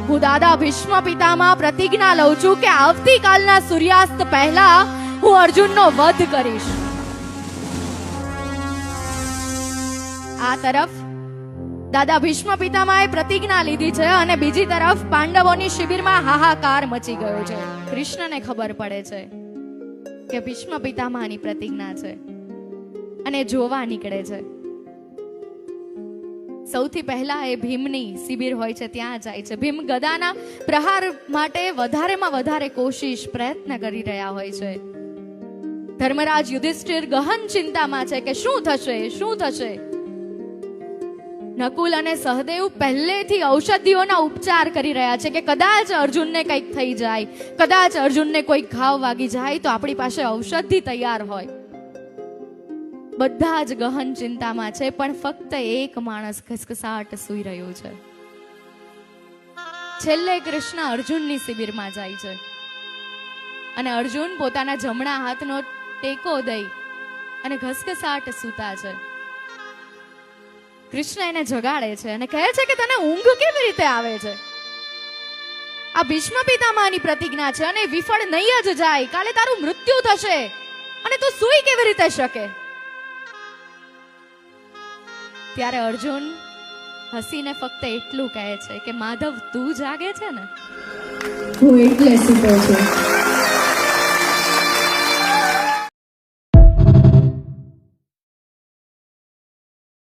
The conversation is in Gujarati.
હું દાદા ભીષ્મ પિતામહ પ્રતિજ્ઞા લઉં છું કે આવતીકાલના સૂર્યાસ્ત પહેલા હું અર્જુનનો વધ કરીશ. આ તરફ દાદા ભીષ્મ પિતામહે પ્રતિજ્ઞા લીધી છે અને બીજી તરફ પાંડવોની શિબિરમાં હાહાકાર મચી ગયો છે. કૃષ્ણને ખબર પડે છે કે ભીષ્મ પિતામહની પ્રતિજ્ઞા છે અને જોવા નીકળે છે. સૌથી પહેલા એ ભીમની શિબિર હોય છે ત્યાં જાય છે. ભીમ ગદાના પ્રહાર માટે વધારેમાં વધારે કોશિશ પ્રયત્ન કરી રહ્યા હોય છે. ધર્મરાજ યુધિષ્ઠિર ગહન ચિંતામાં છે કે શું થશે શું થશે. નકુલ અને સહદેવ પહેલેથી ઔષધિઓના ઉપચાર કરી રહ્યા છે કે કદાચ અર્જુનને કંઈક થઈ જાય, કદાચ અર્જુનને કોઈ ઘાવ વાગી જાય તો આપણી પાસે ઔષધિ તૈયાર હોય. બધા જ ગહન ચિંતામાં છે, પણ ફક્ત એક માણસ ખસખસાટ સૂઈ રહ્યો છે. છેલ્લે કૃષ્ણ અર્જુનની શિબિરમાં જાય છે અને અર્જુન પોતાના જમણા હાથનો ટેકો દઈ અને ઘસઘસાટ સૂતા છે. કૃષ્ણ એને જગાડે છે અને કહે છે કે તને ઊંઘ કેવી રીતે આવે છે? આ ભીષ્મ પિતામહની પ્રતિજ્ઞા છે અને વિફળ નહીં જ જાય. કાલે તારું મૃત્યુ થશે અને તું સૂઈ કેવી રીતે શકે? ત્યારે અર્જુન હસીને ફક્ત એટલું કહે છે કે માધવ તું જાગે છે ને, હું એટલે સૂતો છું.